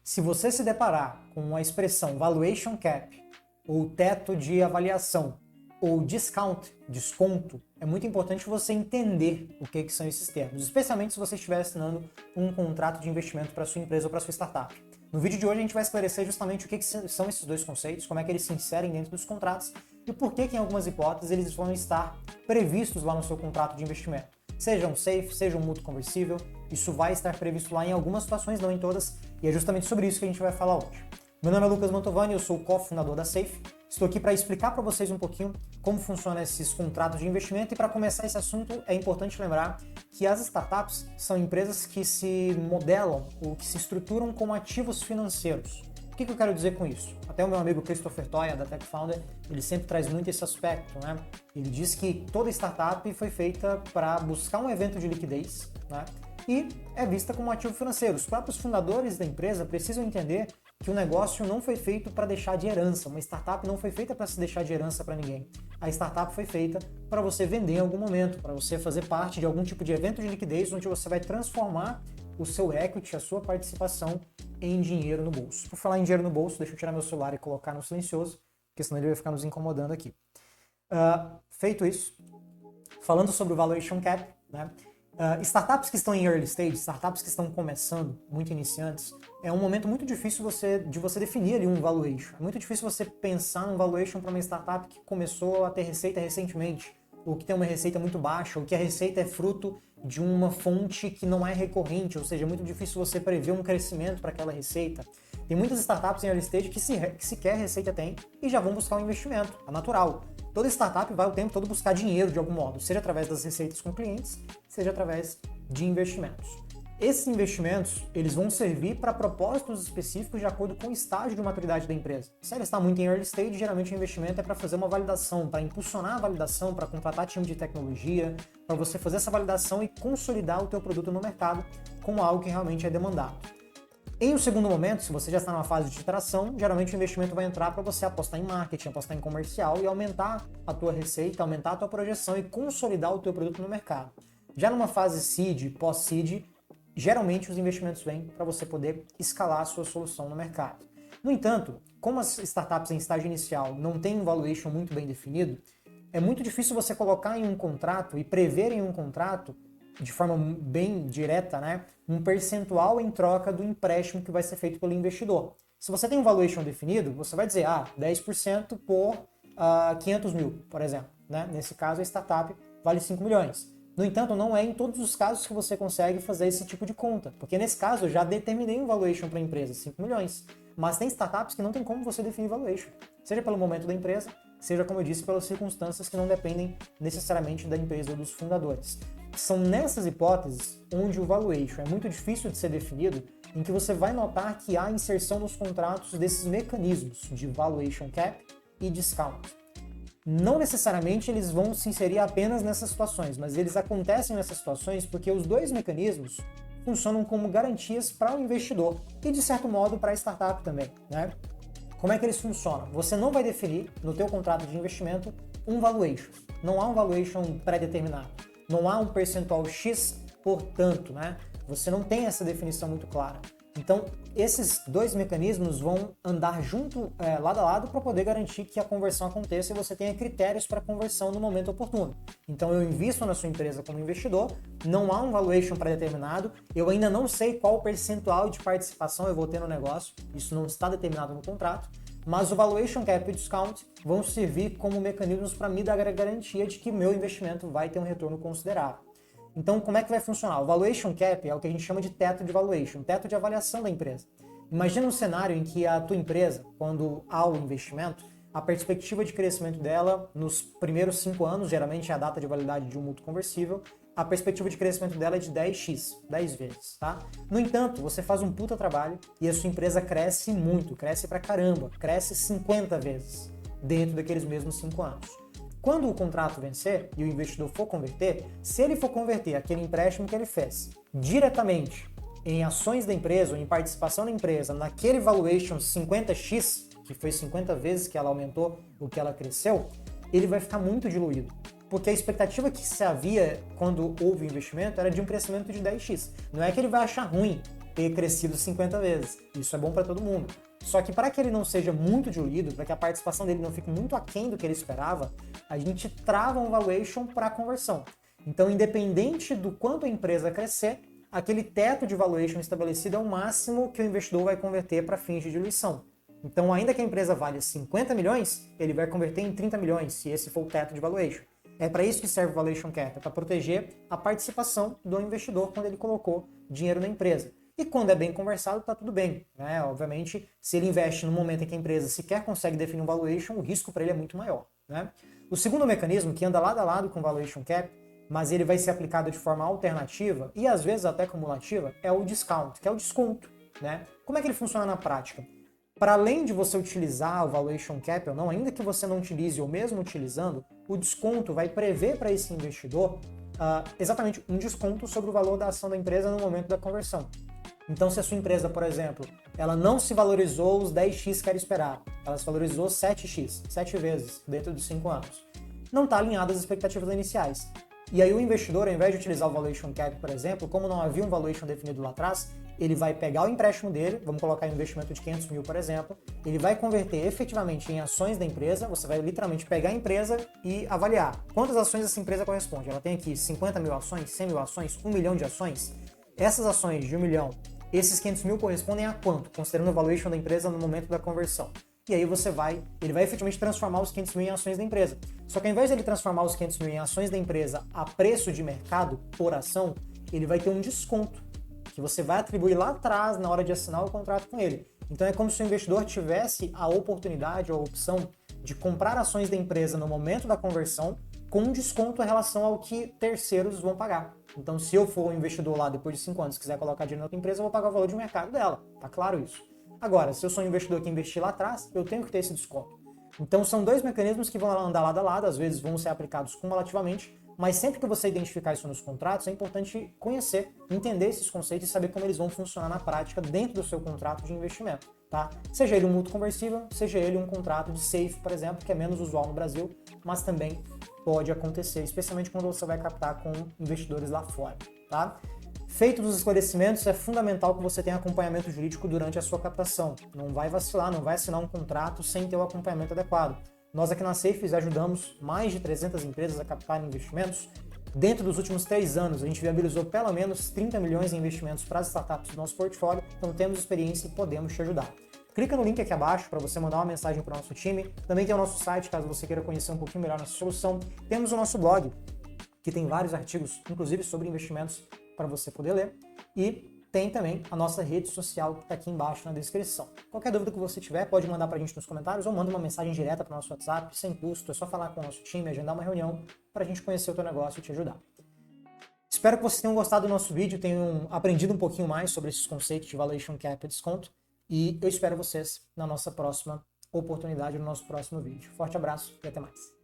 Se você se deparar com a expressão valuation cap, ou teto de avaliação, ou discount, desconto, é muito importante você entender o que são esses termos, especialmente se você estiver assinando um contrato de investimento para sua empresa ou para sua startup. No vídeo de hoje a gente vai esclarecer justamente o que são esses dois conceitos, como é que eles se inserem dentro dos contratos e por que em algumas hipóteses eles vão estar previstos lá no seu contrato de investimento. Seja um SAFE, seja um mútuo conversível, isso vai estar previsto lá em algumas situações, não em todas, e é justamente sobre isso que a gente vai falar hoje. Meu nome é Lucas Mantovani, eu sou o cofundador da SAFE. Estou aqui para explicar para vocês um pouquinho como funcionam esses contratos de investimento e para começar esse assunto é importante lembrar que as startups são empresas que se modelam ou que se estruturam como ativos financeiros. O que eu quero dizer com isso? Até o meu amigo Christopher Toia, da Tech Founder, ele sempre traz muito esse aspecto, né? Ele diz que toda startup foi feita para buscar um evento de liquidez, né? E é vista como um ativo financeiro. Os próprios fundadores da empresa precisam entender que o negócio não foi feito para deixar de herança. Uma startup não foi feita para se deixar de herança para ninguém. A startup foi feita para você vender em algum momento, para você fazer parte de algum tipo de evento de liquidez onde você vai transformar o seu equity, a sua participação em dinheiro no bolso. Por falar em dinheiro no bolso, deixa eu tirar meu celular e colocar no silencioso, porque senão ele vai ficar nos incomodando aqui. Feito isso, falando sobre o valuation cap, né? Startups que estão em early stage, startups que estão começando, muito iniciantes, é um momento muito difícil de você definir ali um valuation. É muito difícil você pensar num valuation para uma startup que começou a ter receita recentemente, ou que tem uma receita muito baixa, ou que a receita é fruto de uma fonte que não é recorrente, ou seja, é muito difícil você prever um crescimento para aquela receita. Tem muitas startups em early stage que sequer receita tem e já vão buscar um investimento, é natural. Toda startup vai o tempo todo buscar dinheiro de algum modo, seja através das receitas com clientes, seja através de investimentos. Esses investimentos, eles vão servir para propósitos específicos de acordo com o estágio de maturidade da empresa. Se ela está muito em early stage, geralmente o investimento é para fazer uma validação, para impulsionar a validação, para contratar time de tecnologia, para você fazer essa validação e consolidar o teu produto no mercado como algo que realmente é demandado. Em um segundo momento, se você já está numa fase de iteração, geralmente o investimento vai entrar para você apostar em marketing, apostar em comercial e aumentar a tua receita, aumentar a tua projeção e consolidar o teu produto no mercado. Já numa fase seed, pós-seed, geralmente os investimentos vêm para você poder escalar a sua solução no mercado. No entanto, como as startups em estágio inicial não têm um valuation muito bem definido, é muito difícil você colocar em um contrato e prever em um contrato de forma bem direta, né, um percentual em troca do empréstimo que vai ser feito pelo investidor. Se você tem um valuation definido, você vai dizer 10% por 500 mil, por exemplo. Né? Nesse caso, a startup vale 5 milhões. No entanto, não é em todos os casos que você consegue fazer esse tipo de conta, porque nesse caso eu já determinei um valuation para a empresa, 5 milhões. Mas tem startups que não tem como você definir valuation, seja pelo momento da empresa, seja, como eu disse, pelas circunstâncias que não dependem necessariamente da empresa ou dos fundadores. São nessas hipóteses onde o valuation é muito difícil de ser definido, em que você vai notar que há inserção nos contratos desses mecanismos de valuation cap e discount. Não necessariamente eles vão se inserir apenas nessas situações, mas eles acontecem nessas situações porque os dois mecanismos funcionam como garantias para o investidor e, de certo modo, para a startup também, né? Como é que eles funcionam? Você não vai definir no teu contrato de investimento um valuation. Não há um valuation pré-determinado. Não há um percentual X, portanto, né? Você não tem essa definição muito clara. Então, esses dois mecanismos vão andar junto, lado a lado, para poder garantir que a conversão aconteça e você tenha critérios para conversão no momento oportuno. Então, eu invisto na sua empresa como investidor, não há um valuation pré-determinado, eu ainda não sei qual percentual de participação eu vou ter no negócio, isso não está determinado no contrato, mas o valuation cap e o discount vão servir como mecanismos para me dar a garantia de que meu investimento vai ter um retorno considerável. Então, como é que vai funcionar? O valuation cap é o que a gente chama de teto de valuation, teto de avaliação da empresa. Imagina um cenário em que a tua empresa, quando há o investimento, a perspectiva de crescimento dela nos primeiros 5 anos, geralmente é a data de validade de um mútuo conversível, a perspectiva de crescimento dela é de 10x, 10 vezes, tá? No entanto, você faz um puta trabalho e a sua empresa cresce muito, cresce pra caramba, cresce 50 vezes dentro daqueles mesmos 5 anos. Quando o contrato vencer e o investidor for converter, se ele for converter aquele empréstimo que ele fez diretamente em ações da empresa ou em participação da empresa naquele valuation 50x, que foi 50 vezes que ela aumentou o que ela cresceu, ele vai ficar muito diluído. Porque a expectativa que se havia quando houve o investimento era de um crescimento de 10x. Não é que ele vai achar ruim ter crescido 50 vezes. Isso é bom para todo mundo. Só que para que ele não seja muito diluído, para que a participação dele não fique muito aquém do que ele esperava, a gente trava um valuation para conversão. Então, independente do quanto a empresa crescer, aquele teto de valuation estabelecido é o máximo que o investidor vai converter para fins de diluição. Então, ainda que a empresa valha 50 milhões, ele vai converter em 30 milhões, se esse for o teto de valuation. É para isso que serve o valuation cap, é para proteger a participação do investidor quando ele colocou dinheiro na empresa. E quando é bem conversado, está tudo bem, né? Obviamente, se ele investe no momento em que a empresa sequer consegue definir um valuation, o risco para ele é muito maior, né? O segundo mecanismo, que anda lado a lado com o valuation cap, mas ele vai ser aplicado de forma alternativa e às vezes até cumulativa, é o discount, que é o desconto, né? Como é que ele funciona na prática? Para além de você utilizar o valuation cap ou não, ainda que você não utilize ou mesmo utilizando, o desconto vai prever para esse investidor exatamente um desconto sobre o valor da ação da empresa no momento da conversão. Então, se a sua empresa, por exemplo, ela não se valorizou os 10x que era esperado, ela se valorizou 7x, 7 vezes dentro de 5 anos, não está alinhado às expectativas iniciais. E aí o investidor, ao invés de utilizar o valuation cap, por exemplo, como não havia um valuation definido lá atrás, ele vai pegar o empréstimo dele, vamos colocar um investimento de 500 mil, por exemplo, ele vai converter efetivamente em ações da empresa, você vai literalmente pegar a empresa e avaliar quantas ações essa empresa corresponde. Ela tem aqui 50 mil ações, 100 mil ações, 1 milhão de ações. Essas ações de 1 milhão, esses 500 mil correspondem a quanto? Considerando o valuation da empresa no momento da conversão. E aí ele vai efetivamente transformar os 500 mil em ações da empresa. Só que ao invés de ele transformar os 500 mil em ações da empresa a preço de mercado por ação, ele vai ter um desconto que você vai atribuir lá atrás na hora de assinar o contrato com ele. Então é como se o investidor tivesse a oportunidade ou a opção de comprar ações da empresa no momento da conversão com um desconto em relação ao que terceiros vão pagar. Então, se eu for um investidor lá depois de 5 anos e quiser colocar dinheiro na outra empresa, eu vou pagar o valor de mercado dela. Tá claro isso? Agora, se eu sou um investidor que investir lá atrás, eu tenho que ter esse desconto. Então, são dois mecanismos que vão andar lado a lado, às vezes vão ser aplicados cumulativamente, mas sempre que você identificar isso nos contratos, é importante conhecer, entender esses conceitos e saber como eles vão funcionar na prática dentro do seu contrato de investimento, tá? Seja ele um mútuo conversível, seja ele um contrato de safe, por exemplo, que é menos usual no Brasil, mas também pode acontecer, especialmente quando você vai captar com investidores lá fora, tá? Feito os esclarecimentos, é fundamental que você tenha acompanhamento jurídico durante a sua captação. Não vai vacilar, não vai assinar um contrato sem ter o acompanhamento adequado. Nós aqui na Safes ajudamos mais de 300 empresas a captarem investimentos. Dentro dos últimos 3 anos, a gente viabilizou pelo menos 30 milhões em investimentos para as startups do nosso portfólio, então temos experiência e podemos te ajudar. Clica no link aqui abaixo para você mandar uma mensagem para o nosso time. Também tem o nosso site, caso você queira conhecer um pouquinho melhor nossa solução. Temos o nosso blog, que tem vários artigos, inclusive sobre investimentos, para você poder ler. E tem também a nossa rede social que está aqui embaixo na descrição. Qualquer dúvida que você tiver, pode mandar para a gente nos comentários ou manda uma mensagem direta para o nosso WhatsApp, sem custo. É só falar com o nosso time, agendar uma reunião para a gente conhecer o teu negócio e te ajudar. Espero que vocês tenham gostado do nosso vídeo, tenham aprendido um pouquinho mais sobre esses conceitos de valuation cap e desconto. E eu espero vocês na nossa próxima oportunidade, no nosso próximo vídeo. Forte abraço e até mais.